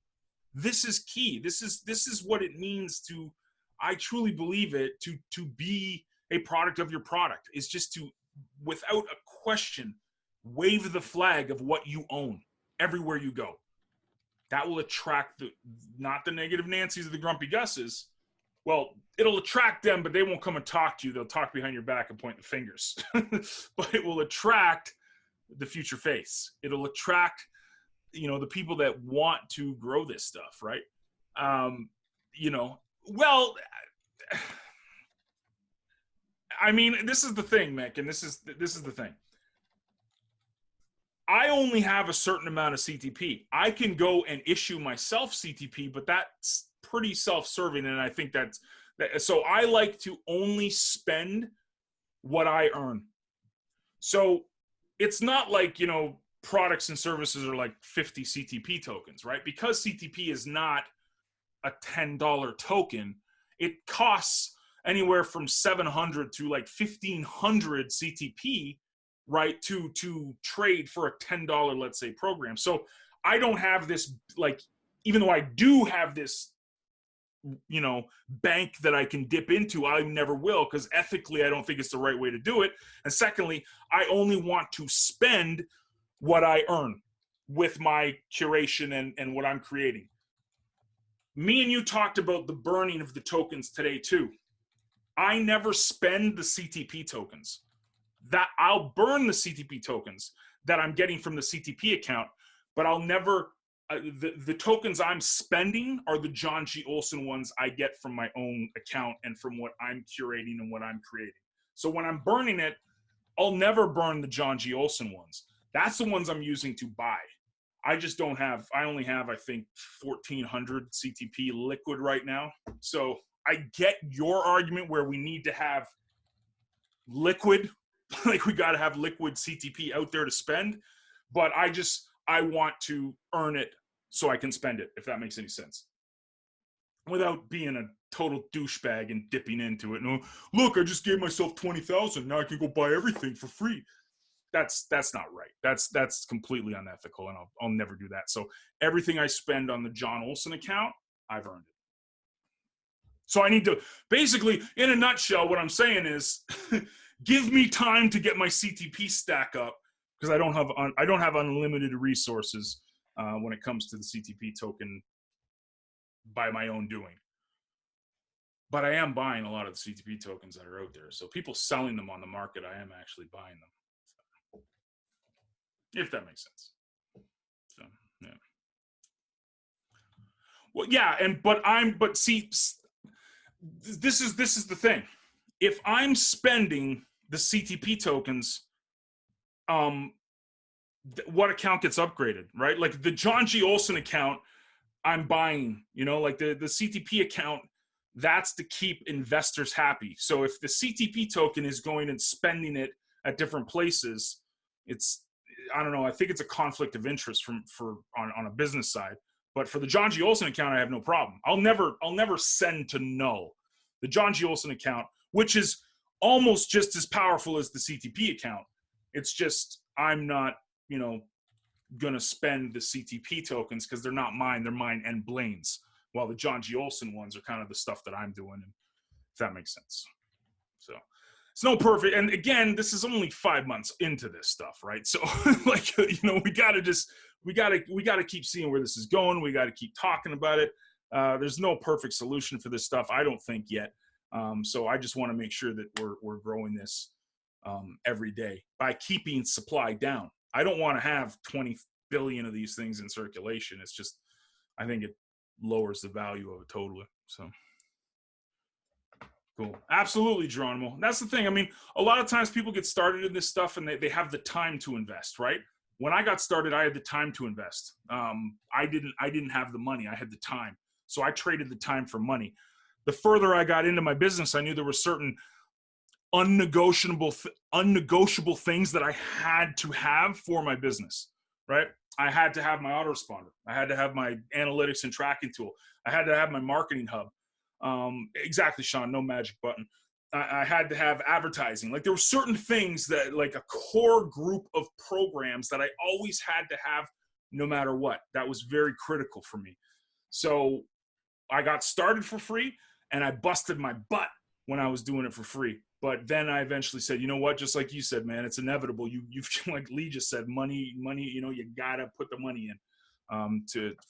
This is key. This is what it means to, I truly believe it, to be a product of your product, is just to, without a question, wave the flag of what you own everywhere you go. That will attract not the negative Nancy's or the grumpy Gus's. Well, it'll attract them, but they won't come and talk to you. They'll talk behind your back and point the fingers. But it will attract the future face. It'll attract, the people that want to grow this stuff, right? Well, I mean, this is the thing, Mick, and this is the thing. I only have a certain amount of CTP. I can go and issue myself CTP, but that's pretty self-serving, and I think that's so I like to only spend what I earn. So it's not like, you know, products and services are like 50 CTP tokens, right? Because CTP is not a $10 token, it costs anywhere from 700 to like 1,500 CTP, right, to trade for a $10, let's say, program. So I don't have this, like, even though I do have this, you know, bank that I can dip into, I never will, because ethically I don't think it's the right way to do it. And secondly, I only want to spend what I earn with my curation and what I'm creating. Me and you talked about the burning of the tokens today too. I never spend the CTP tokens. That I'll burn the CTP tokens that I'm getting from the CTP account, but I'll never, the tokens I'm spending are the John G. Olson ones I get from my own account and from what I'm curating and what I'm creating. So when I'm burning it, I'll never burn the John G. Olson ones. That's the ones I'm using to buy. I just don't have, I only have, I think, 1,400 CTP liquid right now. So I get your argument where we need to have liquid, like we got to have liquid CTP out there to spend, but I want to earn it so I can spend it, if that makes any sense, without being a total douchebag and dipping into it. No, look, I just gave myself 20,000. Now I can go buy everything for free. That's not right. That's completely unethical, and I'll never do that. So everything I spend on the John Olson account, I've earned it. So I need to, basically, in a nutshell, what I'm saying is, give me time to get my CTP stack up, because I don't have unlimited resources when it comes to the CTP token by my own doing. But I am buying a lot of the CTP tokens that are out there. So people selling them on the market, I am actually buying them. If that makes sense. So, yeah. Well, yeah, but see, this is the thing. If I'm spending the CTP tokens, what account gets upgraded, right? Like the John G. Olson account, I'm buying, you know, like the CTP account, that's to keep investors happy. So if the CTP token is going and spending it at different places, it's, I don't know, I think it's a conflict of interest on a business side. But for the John G. Olson account, I have no problem. I'll never send to null the John G. Olson account, which is almost just as powerful as the CTP account. It's just I'm not, you know, gonna spend the CTP tokens because they're not mine. They're mine and Blaine's. While the John G. Olson ones are kind of the stuff that I'm doing, and if that makes sense. So it's no perfect. And again, this is only 5 months into this stuff, right? So like, you know, we gotta keep seeing where this is going. We gotta keep talking about it. There's no perfect solution for this stuff, I don't think, yet. So I just want to make sure that we're growing this every day by keeping supply down. I don't want to have 20 billion of these things in circulation. It's just, I think it lowers the value of it totally. So cool. Absolutely, Geronimo. That's the thing. I mean, a lot of times people get started in this stuff and they have the time to invest, right? When I got started, I had the time to invest. I didn't have the money. I had the time. So I traded the time for money. The further I got into my business, I knew there were certain unnegotiable things that I had to have for my business, right? I had to have my autoresponder. I had to have my analytics and tracking tool. I had to have my marketing hub. Exactly, Sean, no magic button. I had to have advertising. Like there were certain things that, like a core group of programs that I always had to have no matter what. That was very critical for me. So I got started for free and I busted my butt when I was doing it for free. But then I eventually said, you know what, just like you said, man, it's inevitable. You've like Lee just said, money, you know, you gotta put the money in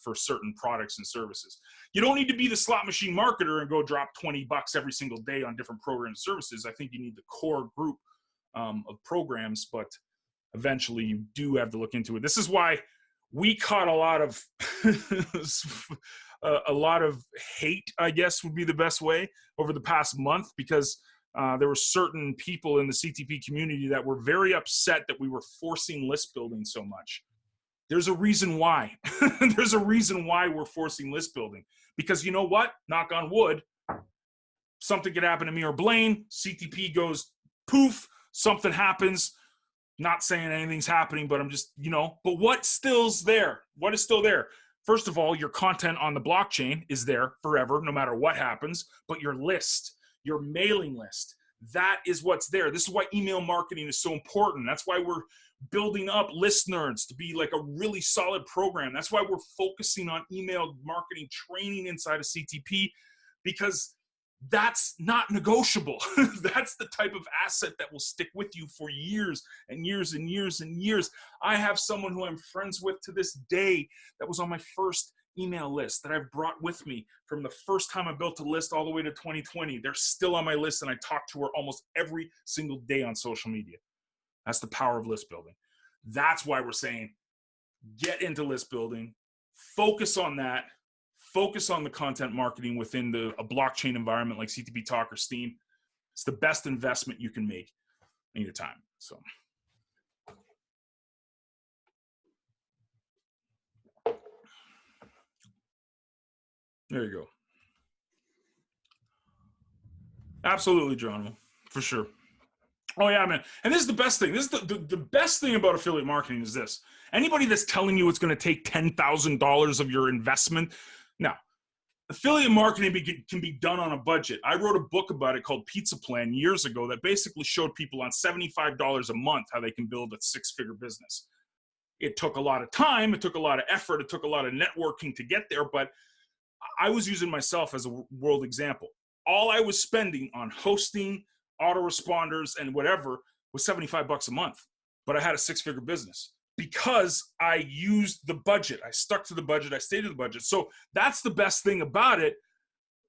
for certain products and services. You don't need to be the slot machine marketer and go drop $20 every single day on different programs and services. I think you need the core group of programs, but eventually you do have to look into it. This is why we caught a lot of hate, I guess would be the best way, over the past month, because there were certain people in the CTP community that were very upset that we were forcing list building so much. There's a reason why. There's a reason why we're forcing list building. Because you know what? Knock on wood, something could happen to me or Blaine, CTP goes poof, something happens. Not saying anything's happening, but I'm just, but what still's there? What is still there? First of all, your content on the blockchain is there forever, no matter what happens, but your list, your mailing list, that is what's there. This is why email marketing is so important. That's why we're building up Lissa Nerds to be like a really solid program. That's why we're focusing on email marketing training inside of CTP, because that's not negotiable. That's the type of asset that will stick with you for years and years and years and years. I have someone who I'm friends with to this day that was on my first email list that I've brought with me from the first time I built a list all the way to 2020. They're still on my list, and I talk to her almost every single day on social media. That's the power of list building. That's why we're saying get into list building, focus on that. Focus on the content marketing within a blockchain environment like CTP Talk or Steam. It's the best investment you can make in your time. So, there you go. Absolutely, John, for sure. Oh yeah, man. And this is the best thing. This is the best thing about affiliate marketing is this. Anybody that's telling you it's going to take $10,000 of your investment, no. Affiliate marketing can be done on a budget. I wrote a book about it called Pizza Plan years ago that basically showed people on $75 a month how they can build a six-figure business. It took a lot of time. It took a lot of effort. It took a lot of networking to get there, but I was using myself as a world example. All I was spending on hosting, autoresponders, and whatever was $75 a month, but I had a six-figure business. Because I used the budget. I stuck to the budget. I stayed to the budget. So that's the best thing about it,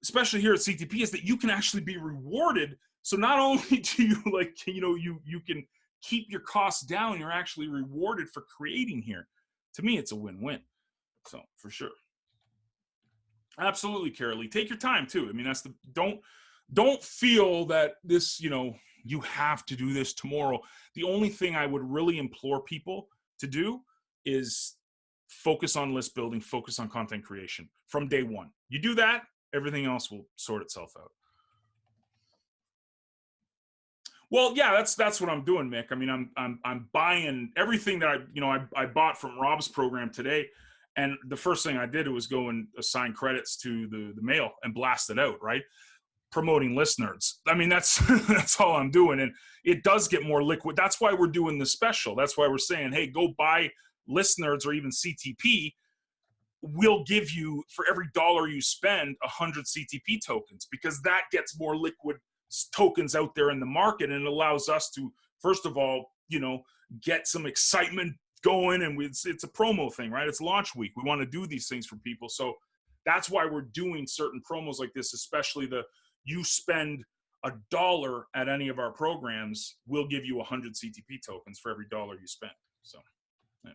especially here at CTP, is that you can actually be rewarded. So not only do you you can keep your costs down, you're actually rewarded for creating here. To me, it's a win-win. So for sure. Absolutely, Carolee. Take your time too. I mean, that's don't feel that this, you have to do this tomorrow. The only thing I would really implore people to do is focus on list building, focus on content creation from day one. You do that, everything else will sort itself out. Well, yeah, that's what I'm doing, Mick. I mean, I'm buying everything that I bought from Rob's program today, and the first thing I did was go and assign credits to the mail and blast it out, right? Promoting Lissa Nerds. I mean, that's all I'm doing, and it does get more liquid. That's why we're doing this special. That's why we're saying, hey, go buy Lissa Nerds or even CTP. We'll give you, for every dollar you spend, 100 CTP tokens, because that gets more liquid tokens out there in the market, and it allows us to, first of all, get some excitement going, and it's a promo thing, right? It's launch week. We want to do these things for people, so that's why we're doing certain promos like this, especially you spend $1 at any of our programs, we'll give you 100 CTP tokens for every dollar you spend. So yeah.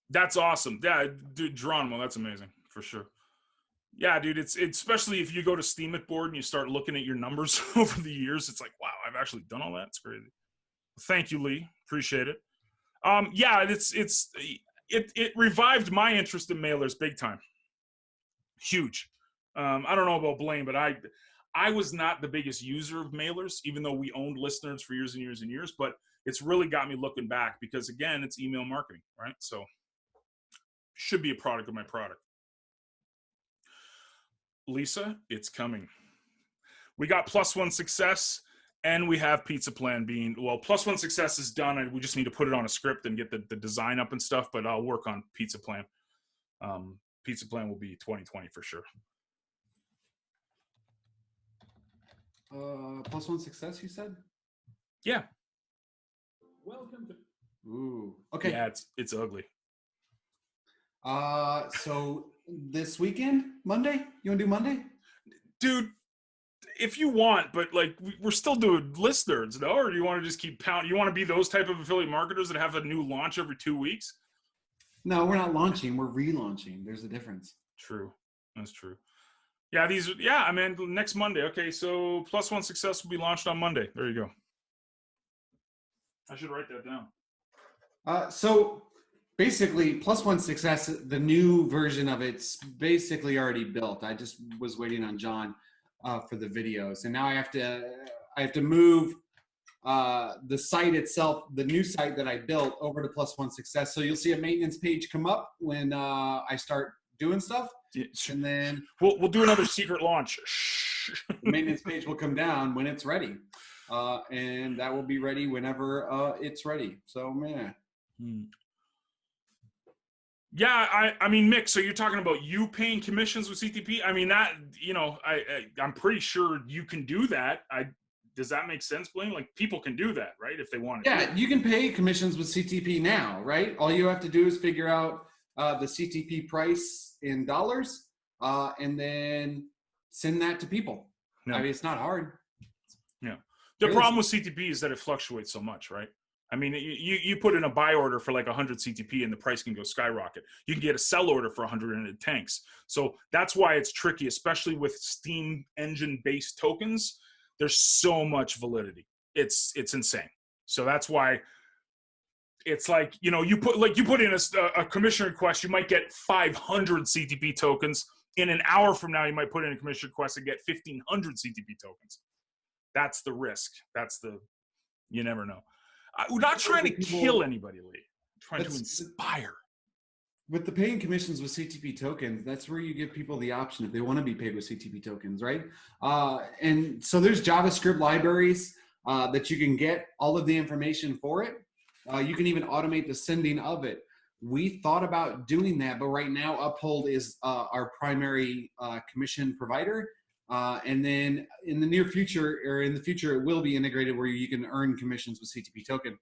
That's awesome. Yeah, dude, Geronimo, that's amazing for sure. Yeah, dude, it's especially if you go to Steemit board and you start looking at your numbers over the years, it's like, wow, I've actually done all that. It's crazy. Thank you, Lee. Appreciate it. Yeah, it revived my interest in mailers big time. Huge. I don't know about Blaine, but I was not the biggest user of mailers, even though we owned Lissa Nerds for years and years and years, but it's really got me looking back because, again, it's email marketing, right? So should be a product of my product. Lisa, it's coming. We got +1 success, and we have Pizza Plan being, well, +1 success is done, and we just need to put it on a script and get the design up and stuff, but I'll work on Pizza Plan. Pizza Plan will be 2020 for sure. +1 success, you said? Yeah. Welcome to. Ooh. Okay. Yeah, it's ugly. So this weekend, Monday? You want to do Monday? Dude, if you want, but like we're still doing Lissa Nerds, no? Or do you want to just keep pounding? You want to be those type of affiliate marketers that have a new launch every 2 weeks? No, we're not launching. We're relaunching. There's a difference. True. That's true. Yeah, I mean, next Monday. Okay, so plus one success will be launched on Monday. There you go. I should write that down. So basically, plus one success, the new version of it's basically already built. I just was waiting on John for the videos, and now I have to move the site itself, the new site that I built, over to plus one success. So you'll see a maintenance page come up when I start doing stuff, and then we'll do another secret launch. The maintenance page will come down when it's ready, and that will be ready whenever it's ready. So man. Yeah, I mean, Mick, so you're talking about you paying commissions with CTP? I mean, that, I'm pretty sure you can do that. Does that make sense, Blaine? Like, people can do that, right, if they want to. Yeah, you can pay commissions with CTP now, right? All you have to do is figure out the CTP price in dollars, and then send that to people. No. I mean, it's not hard. Yeah. The problem with CTP is that it fluctuates so much, right? I mean, you put in a buy order for like 100 CTP and the price can go skyrocket. You can get a sell order for 100 and it tanks. So that's why it's tricky, especially with Steam engine-based tokens. There's so much validity. It's insane. So that's why it's like, you put in a commission request, you might get 500 CTP tokens. In an hour from now, you might put in a commission request and get 1,500 CTP tokens. That's the risk. You never know. We're not trying to kill anybody, Lee. We're trying to inspire. With the paying commissions with CTP tokens, that's where you give people the option if they want to be paid with CTP tokens, right? And so there's JavaScript libraries that you can get all of the information for it. You can even automate the sending of it. We thought about doing that, but right now Uphold is our primary commission provider. And then in the near future, or in the future, it will be integrated where you can earn commissions with CTP token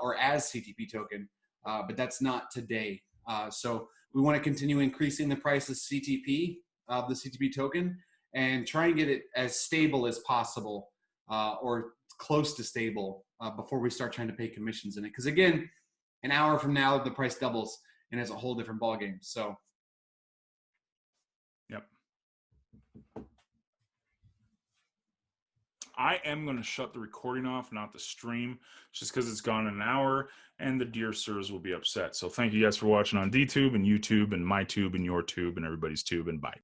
or as CTP token, but that's not today. So we want to continue increasing the price of CTP, the CTP token, and try and get it as stable as possible or close to stable before we start trying to pay commissions in it. Because again, an hour from now, the price doubles and it's a whole different ballgame. So. Yep. I am going to shut the recording off, not the stream, just because it's gone an hour and the dear sirs will be upset. So thank you guys for watching on DTube and YouTube and my tube and your tube and everybody's tube, and bye.